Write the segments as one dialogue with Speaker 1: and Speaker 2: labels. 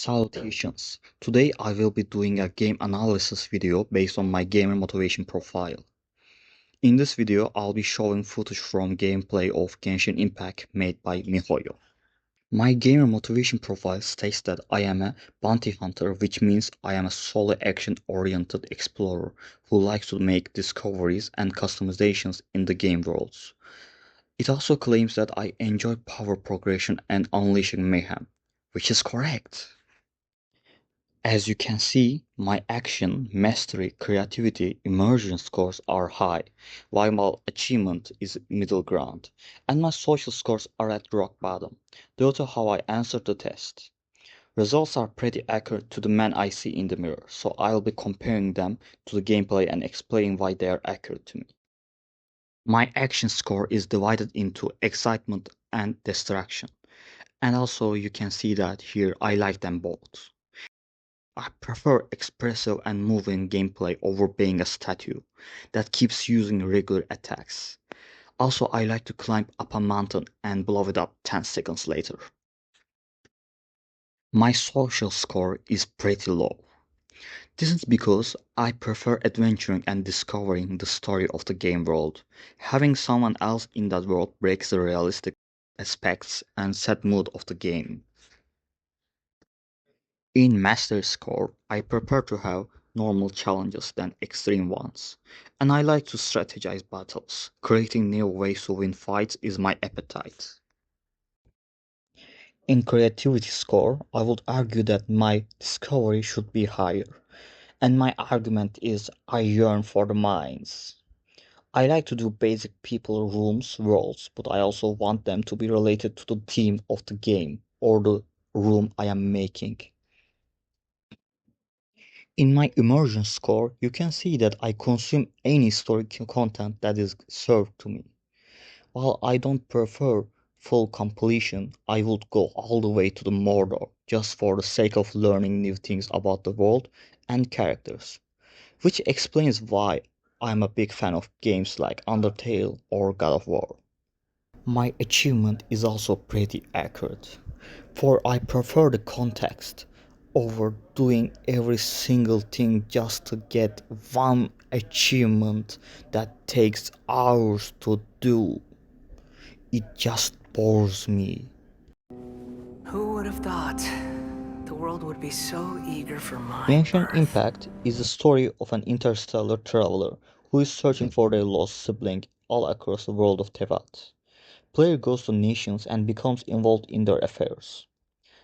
Speaker 1: Salutations. Today I will be doing a game analysis video based on my gamer motivation profile. In this video I'll be showing footage from gameplay of Genshin Impact made by miHoYo. My gamer motivation profile states that I am a bounty hunter, which means I am a solo action oriented explorer who likes to make discoveries and customizations in the game worlds. It also claims that I enjoy power progression and unleashing mayhem, which is correct. As you can see, my action, mastery, creativity, immersion scores are high, while my achievement is middle ground, and my social scores are at rock bottom, due to how I answered the test. Results are pretty accurate to the man I see in the mirror, so I'll be comparing them to the gameplay and explaining why they are accurate to me. My action score is divided into excitement and distraction, and also you can see that here I like them both. I prefer expressive and moving gameplay over being a statue that keeps using regular attacks. Also, I like to climb up a mountain and blow it up 10 seconds later. My social score is pretty low. This is because I prefer adventuring and discovering the story of the game world. Having someone else in that world breaks the realistic aspects and set mood of the game. In Master Score, I prefer to have normal challenges than extreme ones, and I like to strategize battles. Creating new ways to win fights is my appetite. In Creativity Score, I would argue that my discovery should be higher, and my argument is I yearn for the mines. I like to do basic people rooms, worlds, but I also want them to be related to the theme of the game or the room I am making. In my immersion score, you can see that I consume any story content that is served to me. While I don't prefer full completion, I would go all the way to the Mordor just for the sake of learning new things about the world and characters, which explains why I'm a big fan of games like Undertale or God of War. My achievement is also pretty accurate, for I prefer the context over doing every single thing just to get one achievement that takes hours to do. It just bores me.
Speaker 2: Who would have thought the world would be so eager for my
Speaker 1: Genshin
Speaker 2: birth?
Speaker 1: Impact is the story of an interstellar traveler who is searching for their lost sibling all across the world of Tevat. Player goes to nations and becomes involved in their affairs.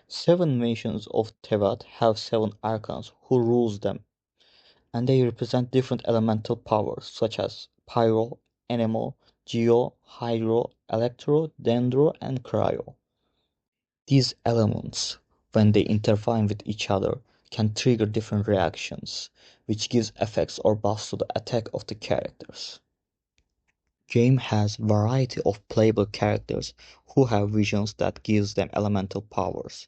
Speaker 1: 7 nations of Tevat have 7 archons who rules them, and they represent different elemental powers such as Pyro, Anemo, Geo, Hydro, Electro, Dendro, and Cryo. These elements, when they intertwine with each other, can trigger different reactions, which gives effects or buffs to the attack of the characters. Game has variety of playable characters who have visions that gives them elemental powers.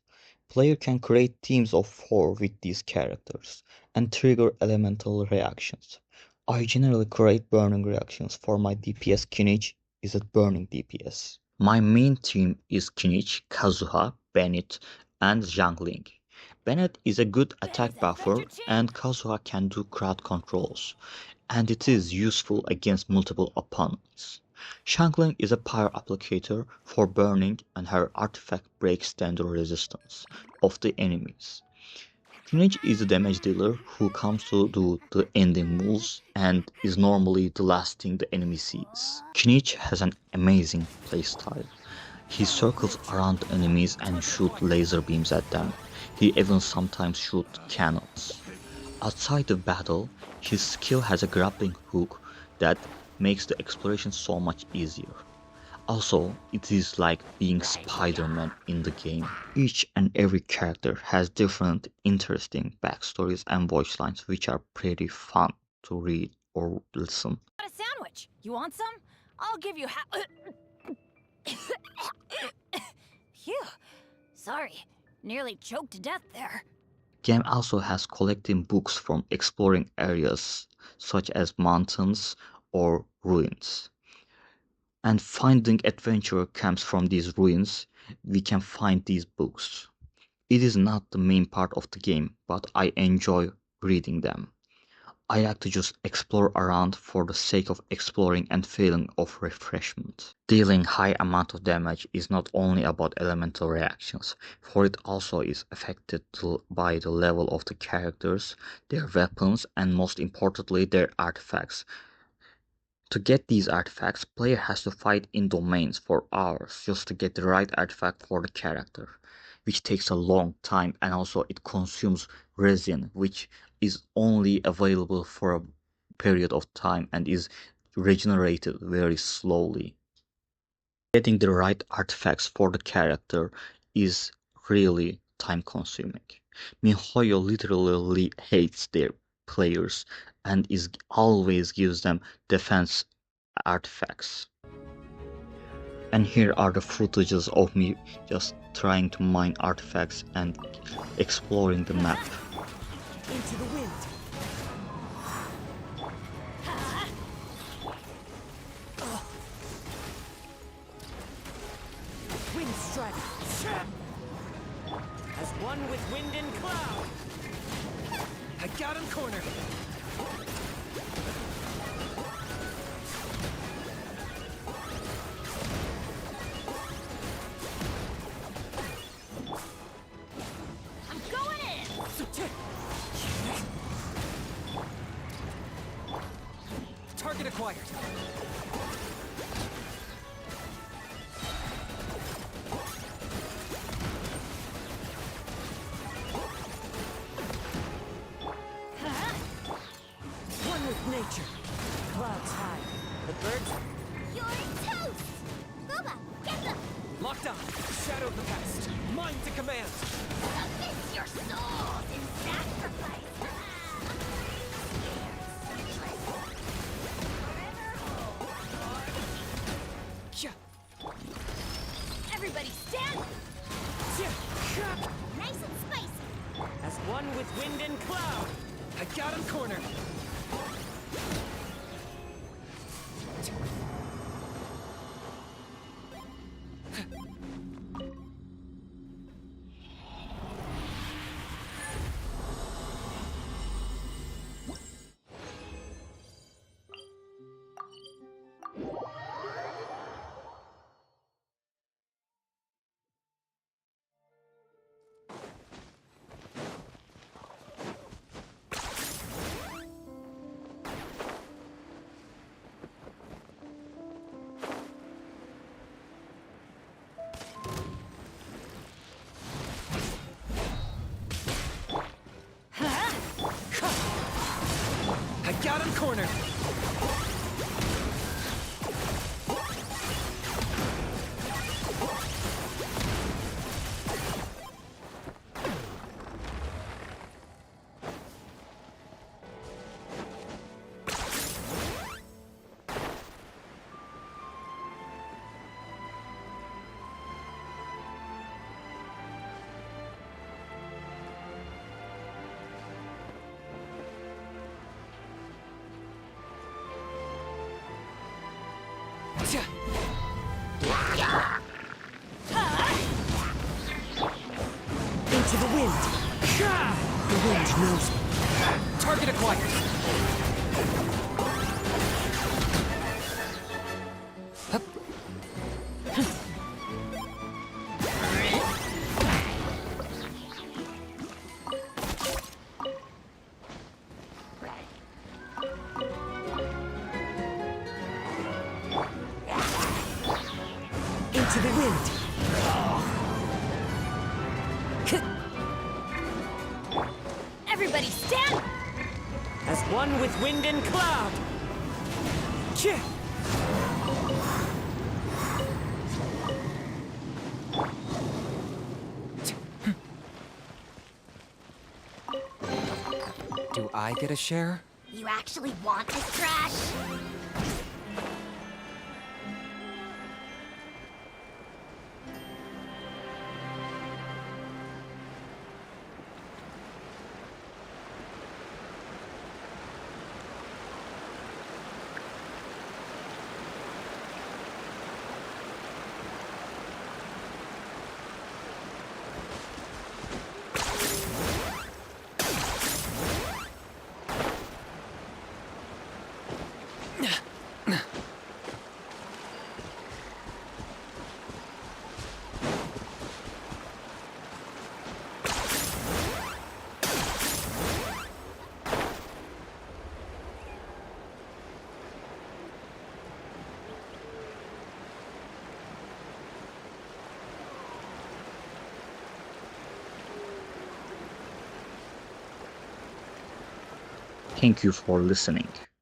Speaker 1: Player can create teams of 4 with these characters and trigger elemental reactions. I generally create burning reactions for my DPS. Kinich is a burning DPS. My main team is Kinich, Kazuha, Bennett, and Zhangling. Bennett is a good attack buffer and Kazuha can do crowd controls, and it is useful against multiple opponents. Shangling is a pyre applicator for burning and her artifact breaks the resistance of the enemies. Kinich is the damage dealer who comes to do the ending moves and is normally the last thing the enemy sees. Kinich has an amazing playstyle. He circles around enemies and shoots laser beams at them. He even sometimes shoots cannons. Outside of battle, his skill has a grappling hook that makes the exploration so much easier. Also, it is like being Spider-Man in the game. Each and every character has different interesting backstories and voice lines which are pretty fun to read or listen.
Speaker 3: Got a sandwich. You want some? I'll give you Phew. Sorry. Nearly choked to death there.
Speaker 1: Game also has collecting books from exploring areas such as mountains or ruins. And finding adventure camps from these ruins, we can find these books. It is not the main part of the game, but I enjoy reading them. I like to just explore around for the sake of exploring and feeling of refreshment. Dealing high amount of damage is not only about elemental reactions, for it also is affected by the level of the characters, their weapons, and most importantly their artifacts. To get these artifacts, player has to fight in domains for hours just to get the right artifact for the character, which takes a long time, and also it consumes resin, which is only available for a period of time and is regenerated very slowly. Getting the right artifacts for the character is really time consuming. miHoYo literally hates their players and is always gives them defense artifacts. And here are the footages of me just trying to mine artifacts and exploring the map.
Speaker 2: Into the wind. Wind strike. As one with wind and cloud. I got him cornered.
Speaker 3: I'm going in!
Speaker 2: Target acquired. One with nature. Clouds high. The birds
Speaker 3: You're toast! Booba, get them!
Speaker 2: locked on. Shadow the past. Mine to command.
Speaker 3: Submit your souls in sacrifice!
Speaker 2: Yeah.
Speaker 3: Everybody stand!
Speaker 2: Yeah.
Speaker 3: Nice and spicy!
Speaker 2: As one with wind and cloud. I got him cornered. I got him cornered. Into the wind. The wind knows me. Target acquired. Hup. Into the wind.
Speaker 3: Everybody stand!
Speaker 2: As one with wind and cloud. Chih. Do I get a share?
Speaker 3: You actually want this trash?
Speaker 1: Thank you for listening.